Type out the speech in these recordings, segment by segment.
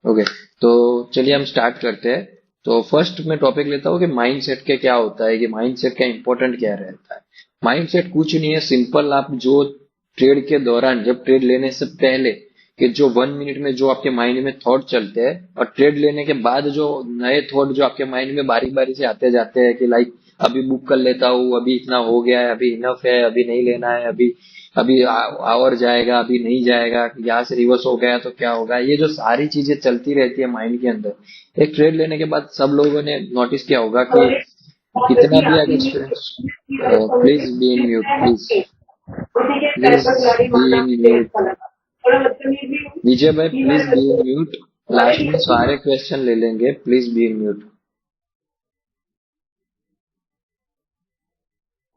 Okay, तो चलिए हम स्टार्ट करते हैं। तो फर्स्ट मैं टॉपिक लेता हूँ कि माइंडसेट के क्या होता है, कि माइंडसेट का इंपॉर्टेंट क्या रहता है। माइंडसेट कुछ नहीं है, सिंपल। आप जो ट्रेड के दौरान, जब ट्रेड लेने से पहले कि जो 1 मिनट में जो आपके माइंड में थॉट चलते हैं, और ट्रेड लेने के बाद जो नए थॉट जो आपके माइंड में बारी बारी से आते जाते हैं, कि लाइक अभी बुक कर लेता हूँ, अभी इतना हो गया है, अभी इनफ है, अभी नहीं लेना है, अभी अभी और जाएगा, अभी नहीं जाएगा, यहाँ से रिवर्स हो गया तो क्या होगा, ये जो सारी चीजें चलती रहती है माइंड के अंदर। एक ट्रेड लेने के बाद सब लोगों ने नोटिस किया होगा कि कितना भी आगे experience. Please be in mute, please. Please be in mute. Vijay भाई please be in mute. Last में सारे क्वेश्चन ले लेंगे, please be in mute.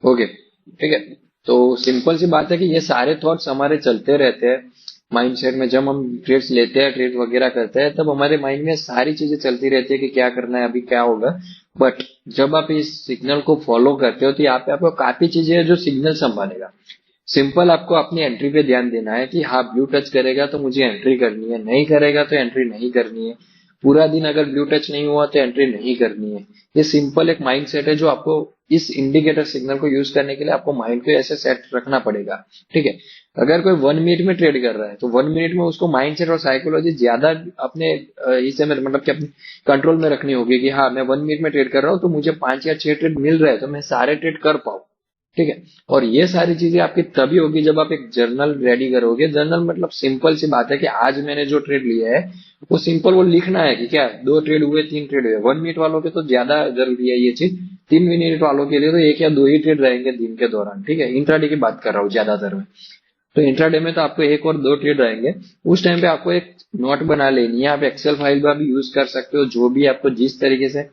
Okay, ठीक है। तो सिंपल सी बात है कि ये सारे थॉट्स हमारे चलते रहते हैं माइंडसेट में। जब हम ट्रेड्स लेते हैं, ट्रेड वगैरह करते हैं, तब हमारे माइंड में सारी चीजें चलती रहती है कि क्या करना है, अभी क्या होगा। बट जब आप इस सिग्नल को फॉलो करते हो, तो यहाँ पे आपको काफी चीजें हैं जो सिग्नल संभालेगा। सिंपल आपको अपनी एंट्री पे ध्यान देना है कि हाँ, ब्लू टच करेगा तो मुझे एंट्री करनी है, नहीं करेगा तो एंट्री नहीं करनी है। पूरा दिन अगर ब्लू टच नहीं हुआ तो एंट्री नहीं करनी है। ये सिंपल एक माइंड सेट है जो आपको इस इंडिकेटर सिग्नल को यूज करने के लिए आपको माइंड को ऐसे सेट रखना पड़ेगा। ठीक है। अगर कोई 1 मिनट में ट्रेड कर रहा है, तो 1 मिनट में उसको माइंड सेट और साइकोलॉजी ज्यादा अपने हिस्से में, मतलब कि अपने कंट्रोल में रखनी होगी कि हाँ, मैं 1 मिनट में ट्रेड कर रहा हूँ, तो मुझे 5 या 6 ट्रेड मिल रहे हैं, तो मैं सारे ट्रेड कर पाऊँ। ठीक है। और ये सारी चीजें आपकी तभी होगी जब आप एक जर्नल रेडी करोगे। जर्नल मतलब सिंपल सी बात है कि आज मैंने जो ट्रेड लिया है, वो सिंपल वो लिखना है कि क्या 2 ट्रेड हुए, 3 ट्रेड हुए। 1 मिनट वालों के तो ज्यादा जरूरी है ये चीज। 3 मिनट वालों के लिए तो 1 या 2 ही ट्रेड रहेंगे दिन के दौरान। ठीक है, इंट्राडे की बात कर रहा हूँ ज्यादातर में। तो इंट्राडे में तो आपको 1 और 2 ट्रेड रहेंगे। उस टाइम पे आपको एक नोट बना लेनी है। आप एक्सेल फाइल का भी यूज कर सकते हो, जो भी आपको जिस तरीके से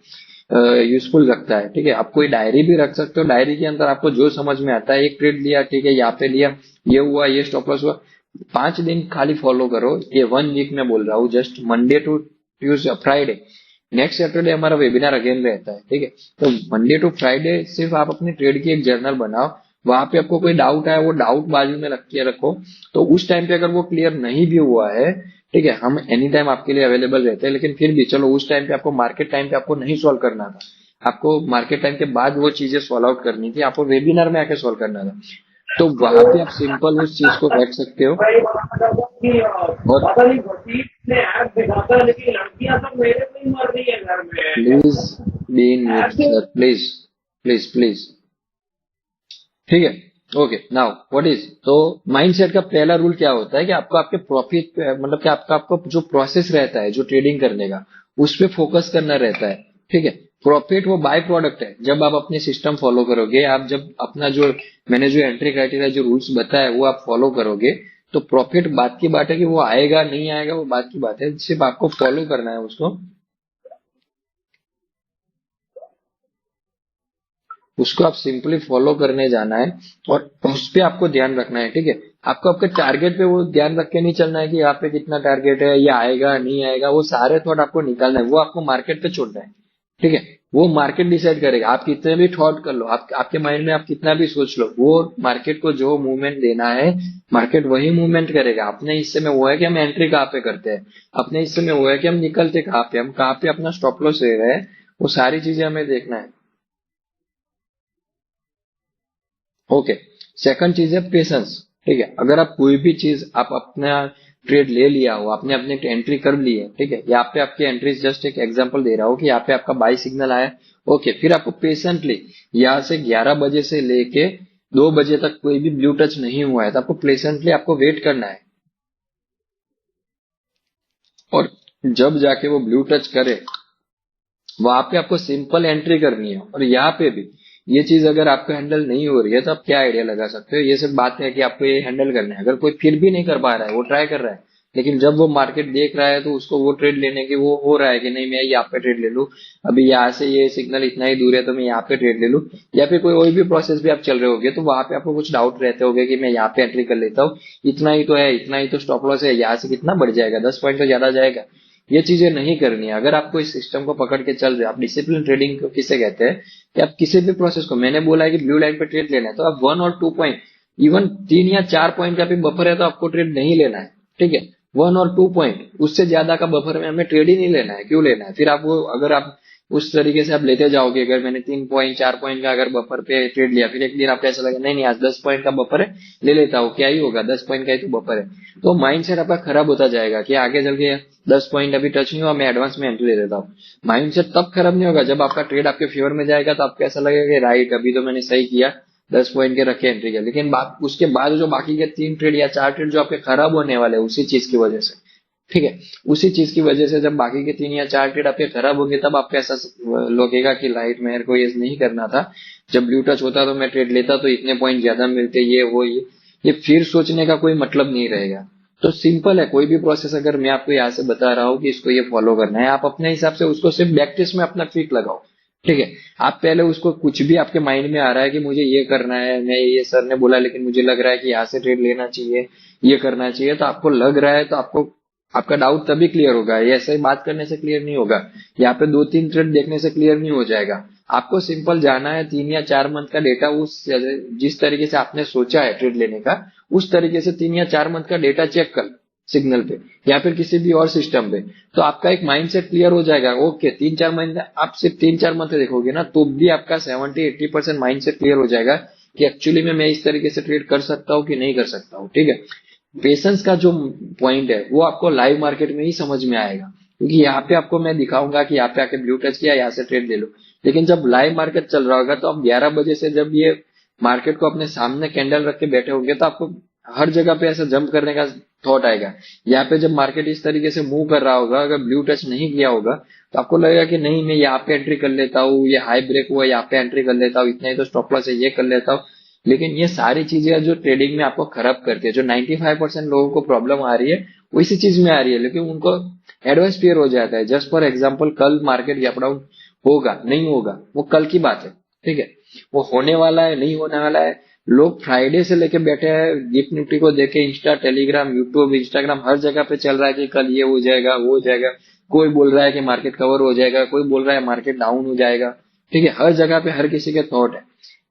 यूजफुल लगता है। ठीक है, आप कोई डायरी भी रख सकते हो। डायरी के अंदर आपको जो समझ में आता है, एक ट्रेड लिया, ठीक है, यहाँ पे लिया, ये हुआ, ये स्टॉप लॉस हुआ, 5 दिन खाली फॉलो करो। ये 1 वीक में बोल रहा हूँ, just Monday to Tuesday Friday. Next Saturday हमारा वेबिनार अगेन रहता है। ठीक है, तो मंडे टू फ्राइडे सिर्फ आप अपनी ट्रेड की एक जर्नल बनाओ। वहां पे आपको कोई डाउट आया, वो डाउट बाजू में रख के रखो। तो उस टाइम पे अगर वो क्लियर नहीं भी हुआ है, ठीक है, हम एनी टाइम आपके लिए अवेलेबल रहते हैं। लेकिन फिर भी चलो, उस टाइम पे आपको मार्केट टाइम पे आपको नहीं सॉल्व करना था, आपको मार्केट टाइम के बाद वो चीजें सॉल्व आउट करनी थी, आपको वेबिनार में आके सॉल्व करना था। तो वहां पे आप सिंपल उस चीज को रख सकते हो। और please be in mute sir, please, please please. ठीक है। ओके, नाउ व्हाट इज, तो माइंडसेट का पहला रूल क्या होता है कि आपको आपके प्रॉफिट, मतलब कि आपका आपको जो प्रोसेस रहता है जो ट्रेडिंग करने का, उस पे फोकस करना रहता है। ठीक है। प्रॉफिट वो बाय प्रोडक्ट है। जब आप अपने सिस्टम फॉलो करोगे, आप जब अपना जो मैंने जो एंट्री क्राइटेरिया जो रूल्स बताया वो आप फॉलो करोगे, तो प्रॉफिट बात की बात है कि वो आएगा नहीं आएगा, वो बात की बात है, सिर्फ आपको फॉलो करना है उसको। उसको आप सिंपली फॉलो करने जाना है, और उस पे आपको ध्यान रखना है। ठीक है। आपको आपके टारगेट पे वो ध्यान रख के नहीं चलना है कि यहाँ पे कितना टारगेट है, ये आएगा नहीं आएगा, वो सारे थॉट आपको निकालना है, वो आपको मार्केट पे छोड़ना है। ठीक है। वो मार्केट डिसाइड करेगा। आप कितने भी थॉट कर लो, आपके माइंड में आप कितना भी सोच लो, वो मार्केट को जो मूवमेंट देना है, मार्केट वही मूवमेंट करेगा। अपने हिस्से में वो है कि हम एंट्री कहाँ पे करते हैं, अपने हिस्से में वो है कि हम निकलते कहाँ पे, हम कहाँ पे अपना स्टॉप लॉस ले रहे हैं। वो सारी चीजें हमें देखना है। ओके। सेकंड चीज है पेशेंस। ठीक है, अगर आप कोई भी चीज, आप अपना ट्रेड ले लिया हो, आपने अपने एंट्री कर ली है, ठीक है, यहाँ पे आपकी एंट्री जस्ट एक एग्जांपल दे रहा हूँ कि यहाँ पे आपका बाई सिग्नल आया। ओके, फिर आपको पेशेंटली यहाँ से 11 बजे से लेके 2 बजे तक कोई भी ब्लू टच नहीं हुआ है, तो आपको पेशेंटली आपको वेट करना है। और जब जाके वो ब्लू टच करे, वहां पे आपको सिंपल एंट्री करनी है। और यहाँ पे भी ये चीज अगर आपको हैंडल नहीं हो रही है, तो आप क्या आइडिया लगा सकते हो। ये सब बात है कि आपको ये हैंडल करना है। अगर कोई फिर भी नहीं कर पा रहा है, वो ट्राई कर रहा है, लेकिन जब वो मार्केट देख रहा है, तो उसको वो ट्रेड लेने की वो हो रहा है कि नहीं, मैं यहाँ पे ट्रेड ले लूं, अभी यहाँ से ये सिग्नल इतना ही दूर है, तो मैं यहाँ पे ट्रेड ले लूं। या फिर कोई और भी प्रोसेस भी आप चल रहे होगे, तो वहां पे आपको कुछ डाउट रहते होगे कि मैं यहाँ पे एंट्री कर लेता हूँ, इतना ही तो है, इतना ही तो स्टॉप लॉस है, यहाँ से कितना बढ़ जाएगा, 10 पॉइंट तो ज्यादा जाएगा। ये चीजें नहीं करनी है। अगर आपको इस सिस्टम को पकड़ के चल रहे, आप डिसिप्लिन ट्रेडिंग को किसे कहते हैं, कि आप किसी भी प्रोसेस को, मैंने बोला है कि ब्लू लाइन पे ट्रेड लेना है, तो आप 1 और 2 पॉइंट, इवन 3 या 4 पॉइंट का भी बफर है, तो आपको ट्रेड नहीं लेना है। ठीक है। 1 और 2 पॉइंट, उससे ज्यादा का बफर में हमें ट्रेड ही नहीं लेना है। क्यों लेना है? फिर आप वो अगर आप उस तरीके से आप लेते जाओगे, अगर मैंने 3 पॉइंट 4 पॉइंट का अगर बफर पे ट्रेड लिया, फिर एक दिन आपको ऐसा लगा नहीं नहीं आज 10 पॉइंट का बफर है, ले लेता हूँ, क्या ही होगा, 10 पॉइंट का ही तो बफर है। तो माइंड सेट आपका खराब होता जाएगा कि आगे चल के 10 पॉइंट अभी टच नहीं हुआ, मैं एडवांस में एंट्री ले लेता हूँ। माइंड सेट तब खराब नहीं होगा जब आपका ट्रेड आपके फेवर में जाएगा, तो आपको ऐसा लगेगा कि राइट अभी तो मैंने सही किया, 10 पॉइंट के रखे एंट्री किया। लेकिन उसके बाद जो बाकी के 3 ट्रेड या 4 ट्रेड जो आपके खराब होने वाले हैं उसी चीज की वजह से, ठीक है, उसी चीज की वजह से जब बाकी के 3 या 4 ट्रेड आपके खराब होंगे, तब आपको ऐसा लगेगा कि लाइट मेरे को ये नहीं करना था, जब ब्लू टच होता तो मैं ट्रेड लेता तो इतने पॉइंट ज्यादा मिलते, ये वो ये फिर सोचने का कोई मतलब नहीं रहेगा। तो सिंपल है, कोई भी प्रोसेस अगर मैं आपको यहाँ से बता रहा हूँ कि इसको ये फॉलो करना है, आप अपने हिसाब से उसको सिर्फ बैक टेस्ट में अपना ट्विक लगाओ, ठीक है। आप पहले उसको कुछ भी आपके माइंड में आ रहा है कि मुझे ये करना है, मैं ये सर ने बोला लेकिन मुझे लग रहा है कि यहाँ से ट्रेड लेना चाहिए, ये करना चाहिए, तो आपको लग रहा है तो आपको आपका डाउट तभी क्लियर होगा, ये ऐसे ही बात करने से क्लियर नहीं होगा, यहाँ पे 2-3 ट्रेड देखने से क्लियर नहीं हो जाएगा। आपको सिंपल जाना है 3 या 4 मंथ का डेटा, उस जिस तरीके से आपने सोचा है ट्रेड लेने का, उस तरीके से 3 या 4 मंथ का डेटा चेक कर सिग्नल पे या फिर किसी भी और सिस्टम पे, तो आपका एक माइंडसेट क्लियर हो जाएगा। ओके 3-4 महीने आप सिर्फ 3-4 मंथ देखोगे ना, तो भी आपका 70-80% माइंडसेट क्लियर हो जाएगा कि एक्चुअली में मैं इस तरीके से ट्रेड कर सकता हूँ कि नहीं कर सकता हूँ, ठीक है। पेशेंस का जो पॉइंट है वो आपको लाइव मार्केट में ही समझ में आएगा, क्योंकि यहाँ पे आपको मैं दिखाऊंगा कि यहाँ पे आके ब्लू टच किया, यहाँ से ट्रेड ले लो, लेकिन जब लाइव मार्केट चल रहा होगा तो आप 11 बजे से जब ये मार्केट को अपने सामने कैंडल रख के बैठे होंगे, तो आपको हर जगह पे ऐसा जंप करने का थॉट आएगा। यहाँ पे जब मार्केट इस तरीके से मूव कर रहा होगा, अगर ब्लू टच नहीं किया होगा, तो आपको लगेगा कि नहीं मैं यहाँ पे एंट्री कर लेता हूँ, ये हाई ब्रेक हुआ यहाँ पे एंट्री कर लेता हूँ, इतना ही तो स्टॉप लॉस है ये कर लेता हूँ। लेकिन ये सारी चीजें जो ट्रेडिंग में आपको खराब करती है, जो 95% लोगों को प्रॉब्लम आ रही है वो इसी चीज में आ रही है, लेकिन उनको एडवांस क्लियर हो जाता है। जस्ट फॉर एग्जाम्पल, कल मार्केट गैप डाउन होगा नहीं होगा वो कल की बात है, ठीक है, वो होने वाला है नहीं होने वाला है। लोग फ्राइडे से लेके बैठे हैं गिफ्ट निफ्टी को देखे, इंस्टा टेलीग्राम यूट्यूब इंस्टाग्राम हर जगह पे चल रहा है कि कल ये हो जाएगा वो हो जाएगा, कोई बोल रहा है कि मार्केट कवर हो जाएगा, कोई बोल रहा है मार्केट डाउन हो जाएगा, ठीक है, हर जगह पे हर किसी के थॉट है।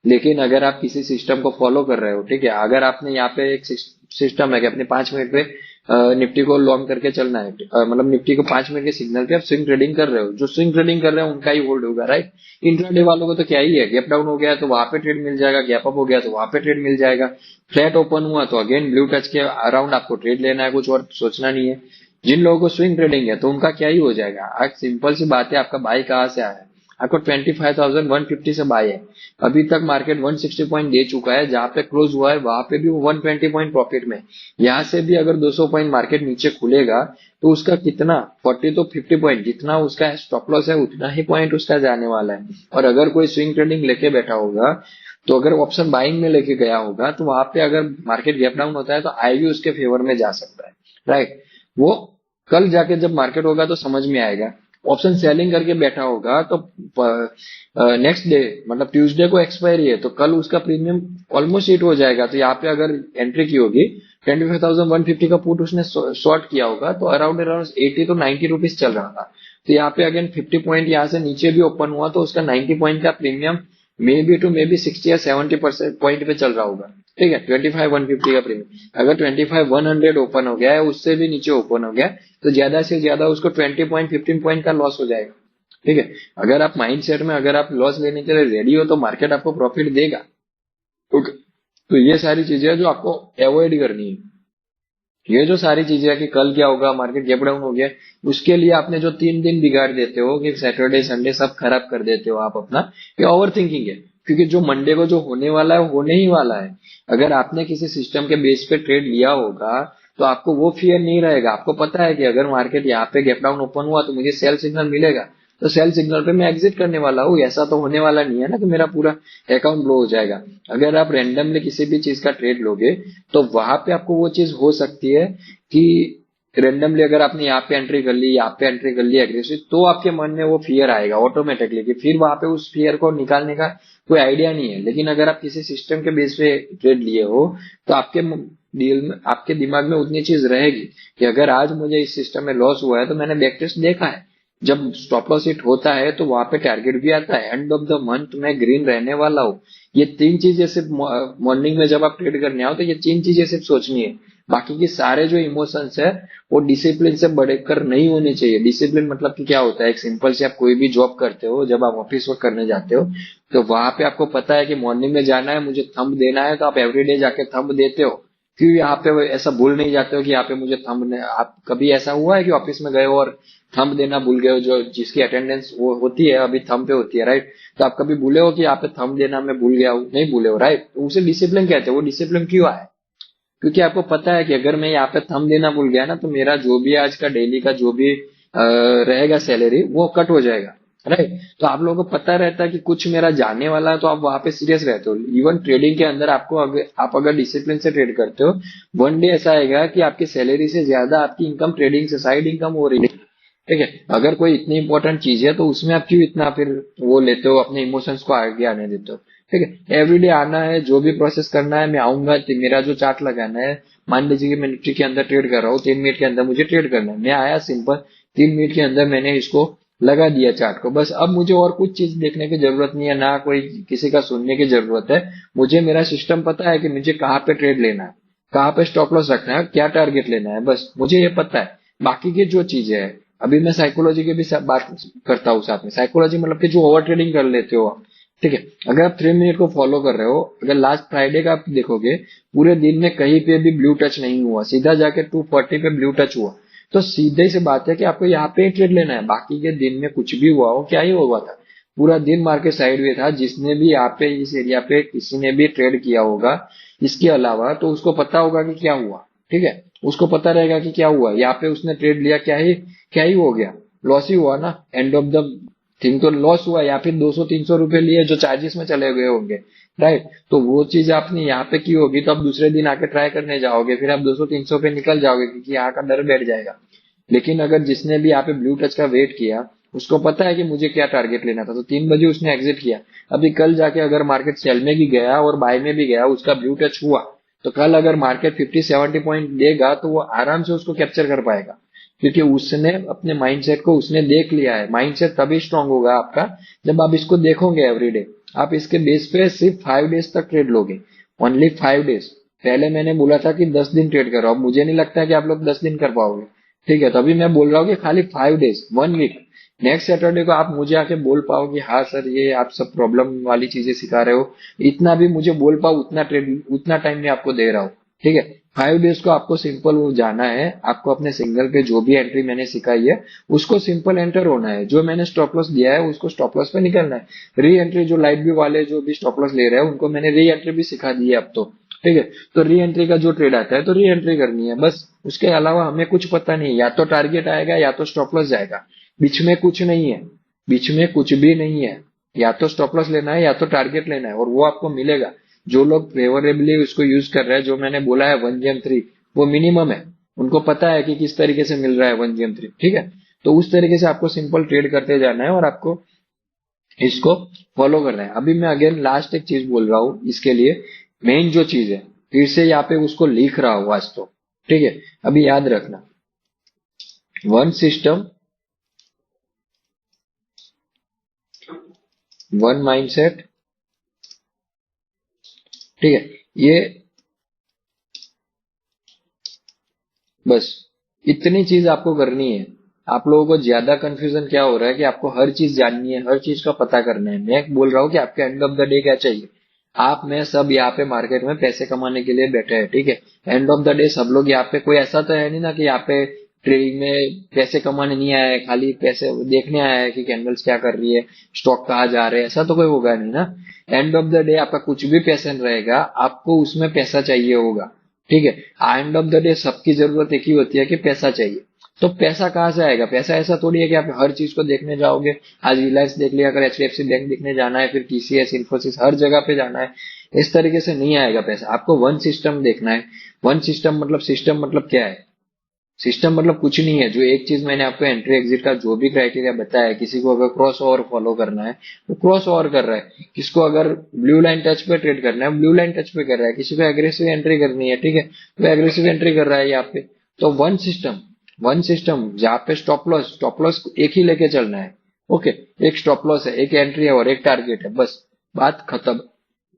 लेकिन अगर आप किसी सिस्टम को फॉलो कर रहे हो, ठीक है, अगर आपने यहाँ पे एक सिस्टम है कि अपने 5 मिनट पे निफ्टी को लॉन्ग करके चलना है, मतलब निफ्टी को 5 मिनट के सिग्नल पे आप स्विंग ट्रेडिंग कर रहे हो, जो स्विंग ट्रेडिंग कर रहे हो उनका ही होल्ड होगा, राइट। इंट्राडे वालों को तो क्या ही है, गैप डाउन हो गया तो वहां पे ट्रेड मिल जाएगा, गैप अप हो गया तो वहां पे ट्रेड मिल जाएगा, फ्लैट ओपन हुआ तो अगेन ब्लू टच के अराउंड आपको ट्रेड लेना है, कुछ और सोचना नहीं है। जिन लोगों को स्विंग ट्रेडिंग है तो उनका क्या ही हो जाएगा। आज सिंपल सी बात है, आपका बाई कहाँ से आया है, आपको 25,150 से बाय है, अभी तक मार्केट 160 पॉइंट दे चुका है, जहां पे क्लोज हुआ है वहां पे भी 120 पॉइंट प्रॉफिट में। यहां से भी अगर 200 पॉइंट मार्केट नीचे खुलेगा तो उसका कितना 40 तो 50 पॉइंट, जितना उसका स्टॉप लॉस है उतना ही पॉइंट उसका जाने वाला है। और अगर कोई स्विंग ट्रेडिंग लेके बैठा होगा, तो अगर ऑप्शन बाइंग में लेके गया होगा, तो वहां पे अगर मार्केट गैप डाउन होता है तो आई भी उसके फेवर में जा सकता है, राइट। वो कल जाके जब मार्केट होगा तो समझ में आएगा। ऑप्शन सेलिंग करके बैठा होगा तो नेक्स्ट डे मतलब ट्यूसडे को एक्सपायरी है, तो कल उसका प्रीमियम ऑलमोस्ट हिट हो जाएगा। तो यहाँ पे अगर एंट्री की होगी 25,150 का पुट उसने शॉर्ट किया होगा, तो अराउंड अराउंड 80 तो 90 रुपीज चल रहा था। तो यहाँ पे अगेन 50 पॉइंट यहाँ से नीचे भी ओपन हुआ तो उसका 90 पॉइंट का प्रीमियम मे बी 60 या 70% पॉइंट पे चल रहा होगा, ठीक है। 25,150 का प्रीमियम अगर 25,100 ओपन हो गया है, उससे भी नीचे ओपन हो गया, तो ज्यादा से ज्यादा उसको 20 पॉइंट 15 पॉइंट का लॉस हो जाएगा, ठीक है। अगर आप माइंड सेट में अगर आप लॉस लेने के लिए रेडी हो तो मार्केट आपको प्रॉफिट देगा, ओके। तो ये सारी चीजें जो आपको अवॉइड करनी है। ये जो सारी चीजें है कि कल क्या होगा, मार्केट गैप डाउन हो गया, उसके लिए आपने जो 3 दिन बिगाड़ देते हो कि सैटरडे संडे सब खराब कर देते हो आप अपना, ये ओवर थिंकिंग है। क्योंकि जो मंडे को जो होने वाला है वो होने ही वाला है। अगर आपने किसी सिस्टम के बेस पे ट्रेड लिया होगा तो आपको वो फियर नहीं रहेगा। आपको पता है कि अगर मार्केट यहाँ पे गैप डाउन ओपन हुआ तो मुझे सेल सिग्नल मिलेगा, तो सेल सिग्नल पे मैं एग्जिट करने वाला हूँ। ऐसा तो होने वाला नहीं है ना कि मेरा पूरा अकाउंट ब्लो हो जाएगा। अगर आप रैंडमली किसी भी चीज का ट्रेड लोगे तो वहां पे आपको वो चीज हो सकती है कि रेंडमली अगर आपने यहाँ पे एंट्री कर ली, यहाँ पे एंट्री कर ली एग्रेसिव, तो आपके मन में वो फियर आएगा ऑटोमेटिकली कि फिर वहां पे उस फियर को निकालने का कोई आइडिया नहीं है। लेकिन अगर आप किसी सिस्टम के बेस पे ट्रेड लिए हो तो आपके डील में आपके दिमाग में उतनी चीज रहेगी कि अगर आज मुझे इस सिस्टम में लॉस हुआ है तो मैंने बैक टेस्ट देखा है, जब स्टॉप लॉस हिट होता है तो वहां पे टारगेट भी आता है, एंड ऑफ द मंथ मैं ग्रीन रहने वाला हूँ। ये 3 चीजें सिर्फ मॉर्निंग में जब आप ट्रेड करने आओ तो ये 3 चीजें सिर्फ सोचनी है। बाकी के सारे जो इमोशंस है वो डिसिप्लिन से बढ़कर नहीं होने चाहिए। डिसिप्लिन मतलब कि क्या होता है, एक सिंपल से आप कोई भी जॉब करते हो, जब आप ऑफिस वर्क करने जाते हो तो वहां पे आपको पता है कि मॉर्निंग में जाना है, मुझे थंब देना है, तो आप एवरीडे जाके थंब देते हो। क्यों यहाँ पे ऐसा भूल नहीं जाते हो कि यहाँ पे मुझे थंब, आप कभी ऐसा हुआ है कि ऑफिस में गए हो और थंब देना भूल गए हो, जो जिसकी अटेंडेंस वो होती है अभी थंब पे होती है, राइट? तो आप कभी भूले हो कि यहाँ पे थंब देना मैं भूल गया हूँ? नहीं भूले हो, राइट? तो उसे डिसिप्लिन कहते हैं। वो डिसिप्लिन क्यों आया? क्योंकि आपको पता है कि अगर मैं यहाँ पे थंब देना भूल गया ना, तो मेरा जो भी आज का डेली का जो भी रहेगा सैलरी, वो कट हो जाएगा, राइट? तो आप लोगों को पता रहता है कि कुछ मेरा जाने वाला है, तो आप वहां पे सीरियस रहते हो। इवन ट्रेडिंग के अंदर आपको आप अगर डिसिप्लिन से ट्रेड करते हो, वन डे ऐसा आएगा कि आपकी सैलरी से ज्यादा आपकी इनकम ट्रेडिंग से साइड इनकम हो रही है। ठीक है, अगर कोई इतनी इंपॉर्टेंट चीज है तो उसमें आप क्यों इतना फिर वो लेते हो, अपने इमोशंस को आगे आने देते हो? ठीक है, एवरीडे आना है, जो भी प्रोसेस करना है मैं आऊंगा, मेरा जो चार्ट लगाना है, मान लीजिए कि मैं निफ्टी के अंदर ट्रेड कर रहा हूँ, 3 मिनट के अंदर मुझे ट्रेड करना है, मैं आया सिंपल, 3 मिनट के अंदर मैंने इसको लगा दिया चार्ट को, बस। अब मुझे और कुछ चीज देखने की जरूरत नहीं है, ना कोई किसी का सुनने की जरूरत है। मुझे मेरा सिस्टम पता है कि मुझे कहाँ पे ट्रेड लेना है, कहाँ पे स्टॉप लॉस रखना है, क्या टारगेट लेना है, बस मुझे ये पता है। बाकी की जो चीजें है, अभी मैं साइकोलॉजी की भी बात करता हूँ साथ में। साइकोलॉजी मतलब कि जो ओवर ट्रेडिंग कर लेते हो आप, ठीक है, अगर आप 3 मिनट को फॉलो कर रहे हो, अगर लास्ट फ्राइडे का आप देखोगे, पूरे दिन में कहीं पे भी ब्लू टच नहीं हुआ, सीधा जाके 240 पे ब्लू टच हुआ, तो सीधे से बात है कि आपको यहाँ पे ही ट्रेड लेना है। बाकी के दिन में कुछ भी हुआ हो, क्या ही हुआ था, पूरा दिन मार्केट साइडवे था। जिसने भी यहाँ पे इस एरिया पे किसी ने भी ट्रेड किया होगा इसके अलावा, तो उसको पता होगा कि क्या हुआ। ठीक है, उसको पता रहेगा कि क्या हुआ, यहाँ पे उसने ट्रेड लिया, क्या ही हो गया, लॉस ही हुआ ना, एंड ऑफ द थिंग तो लॉस हुआ, या फिर 200-300 रुपए लिए जो चार्जेस में चले गए होंगे, राइट? तो वो चीज आपने यहाँ पे की होगी, तो आप दूसरे दिन आके ट्राई करने जाओगे, फिर आप 200-300 पे निकल जाओगे, क्योंकि यहाँ का डर बैठ जाएगा। लेकिन अगर जिसने भी यहाँ पे ब्लू टच का वेट किया, उसको पता है कि मुझे क्या टारगेट लेना था, तो 3 बजे उसने एग्जिट किया। अभी कल जाके अगर मार्केट सेल में भी गया और बाय में भी गया, उसका ब्लू टच हुआ, तो कल अगर मार्केट 50-70 पॉइंट देगा, तो वो आराम से उसको कैप्चर कर पाएगा, क्योंकि उसने अपने माइंडसेट को उसने देख लिया है। माइंडसेट तभी स्ट्रांग होगा आपका जब आप इसको देखोगे एवरीडे। आप इसके बेस पे सिर्फ 5 डेज तक ट्रेड लोगे, ओनली 5 डेज। पहले मैंने बोला था कि 10 दिन ट्रेड करो, अब मुझे नहीं लगता कि आप लोग 10 दिन कर पाओगे। ठीक है, तो अभी मैं बोल रहा हूँ कि खाली 5 डेज, 1 वीक। नेक्स्ट सैटरडे को आप मुझे आके बोल पाओ कि हाँ सर, ये आप सब प्रॉब्लम वाली चीजें सिखा रहे हो, इतना भी मुझे बोल पाओ, उतना ट्रेड उतना टाइम मैं आपको दे रहा हूँ। ठीक है, 5 डेज को आपको सिंपल वो जाना है, आपको अपने सिंगल पे जो भी एंट्री मैंने सिखाई है उसको सिंपल एंटर होना है, जो मैंने स्टॉप लॉस दिया है उसको स्टॉप लॉस पे निकलना है। री एंट्री जो लाइट व्यू वाले जो भी स्टॉप लॉस ले रहे हैं, उनको मैंने री एंट्री भी सिखा दी है अब तो। ठीक है, तो री एंट्री का जो ट्रेड आता है तो री एंट्री करनी है, बस। उसके अलावा हमें कुछ पता नहीं, या तो टारगेट आएगा या तो स्टॉप लॉस जाएगा, बीच में कुछ नहीं है, बीच में कुछ भी नहीं है। या तो स्टॉप लॉस लेना है या तो टारगेट लेना है, और वो आपको मिलेगा। जो लोग फेवरेबली उसको यूज कर रहे हैं, जो मैंने बोला है 1GM3, वो मिनिमम है, उनको पता है कि किस तरीके से मिल रहा है 1GM3। ठीक है, तो उस तरीके से आपको सिंपल ट्रेड करते जाना है और आपको इसको फॉलो करना है। अभी मैं अगेन लास्ट एक चीज बोल रहा हूँ इसके लिए, मेन जो चीज है, फिर से यहाँ पे उसको लिख रहा हूँ आज तो। ठीक है, अभी याद रखना, वन सिस्टम, वन माइंडसेट। ठीक है, ये बस इतनी चीज आपको करनी है। आप लोगों को ज्यादा कंफ्यूजन क्या हो रहा है कि आपको हर चीज जाननी है, हर चीज का पता करना है। मैं बोल रहा हूँ कि आपके एंड ऑफ द डे क्या चाहिए। आप में सब यहाँ पे मार्केट में पैसे कमाने के लिए बैठे हैं, ठीक है। एंड ऑफ द डे सब लोग यहाँ पे, कोई ऐसा तो है नहीं ना कि यहाँ पे ट्रेडिंग में पैसे कमाने नहीं आया है, खाली पैसे देखने आया है कि कैंडल्स क्या कर रही है, स्टॉक कहाँ जा रहे हैं, ऐसा तो कोई होगा नहीं ना। एंड ऑफ द डे आपका कुछ भी पैशन रहेगा, आपको उसमें पैसा चाहिए होगा। ठीक है, एंड ऑफ द डे सबकी जरूरत एक ही होती है कि पैसा चाहिए। तो पैसा कहाँ से आएगा? पैसा ऐसा थोड़ी है कि आप हर चीज को देखने जाओगे, आज रिलायंस देख लिया, अगर HDFC बैंक देखने जाना है, फिर TCS, इन्फोसिस, हर जगह पे जाना है, इस तरीके से नहीं आएगा पैसा। आपको वन सिस्टम देखना है। वन सिस्टम मतलब क्या है? सिस्टम मतलब कुछ नहीं है, जो एक चीज मैंने आपको एंट्री एग्जिट का जो भी क्राइटेरिया बताया है, किसी को अगर क्रॉस ओवर फॉलो करना है तो क्रॉस ओवर कर रहा है, किसको अगर ब्लू लाइन टच पे ट्रेड करना है ब्लू लाइन टच पे कर रहा है, किसी को एग्रेसिव एंट्री करनी है, ठीक है, तो एग्रेसिव एंट्री कर रहा है यहाँ पे। तो वन सिस्टम जहाँ पे स्टॉप लॉस एक ही लेके चलना है। ओके, एक स्टॉप लॉस है, एक एंट्री है और एक टारगेट है, बस बात खत्म।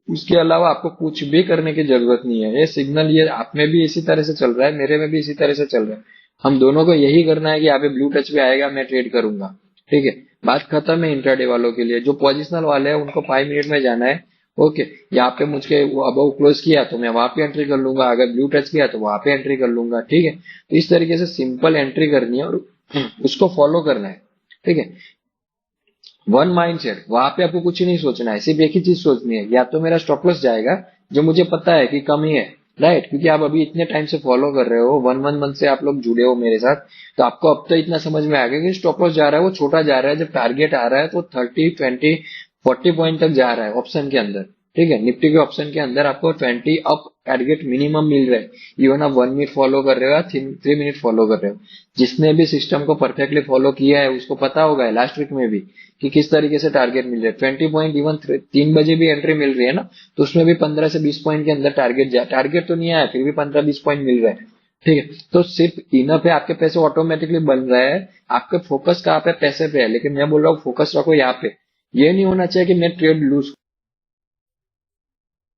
उसके अलावा आपको कुछ भी करने की जरूरत नहीं है। ये सिग्नल ये आप में भी इसी तरह से चल रहा है, मेरे में भी इसी तरह से चल रहा है। हम दोनों को यही करना है कि यहाँ पे ब्लू टच पे आएगा, मैं ट्रेड करूंगा। ठीक है, बात खत्म है इंट्राडे वालों के लिए। जो पोजिशनल वाले हैं उनको 5 मिनट में जाना है। ओके, यहाँ पे मुझे वो अबव क्लोज किया तो मैं वहां पे एंट्री कर लूंगा, अगर ब्लू टच किया तो वहां पे एंट्री कर लूंगा। ठीक है, तो इस तरीके से सिंपल एंट्री करनी है और उसको फॉलो करना है। ठीक है, वन माइंड सेट, वहां पे आपको कुछ नहीं सोचना है, सिर्फ एक ही चीज सोचनी है, या तो मेरा स्टॉप लॉस जाएगा जो मुझे पता है कि कम ही है, राइट, क्योंकि आप अभी इतने टाइम से फॉलो कर रहे हो, वन वन मंथ से आप लोग जुड़े हो मेरे साथ, तो आपको अब तो इतना समझ में आ गया कि स्टॉप लॉस जा रहा है वो छोटा जा रहा है, जब टारगेट आ रहा है तो 30, 20, 40 पॉइंट तक जा रहा है ऑप्शन के अंदर। ठीक है, निफ्टी के ऑप्शन के अंदर आपको 20 अप टारगेट मिनिमम मिल रहा है। इवन आप 1 मिनट फॉलो कर रहे हो या 3 मिनट फॉलो कर रहे हो, जिसने भी सिस्टम को परफेक्टली फॉलो किया है उसको पता होगा लास्ट वीक में भी कि किस तरीके से टारगेट मिल रहा है। 20 पॉइंट, इवन 3 बजे भी एंट्री मिल रही है ना, तो उसमें भी 15 से 20 पॉइंट के अंदर टारगेट तो नहीं आया, फिर भी 15-20 पॉइंट मिल रहा है। ठीक है, तो सिर्फ इनफ है, आपके पैसे ऑटोमेटिकली बन रहे हैं। आपका फोकस कहाँ पे, पैसे पे है, लेकिन मैं बोल रहा हूँ फोकस रखो यहाँ पे। ये नहीं होना चाहिए कि मैं ट्रेड लूज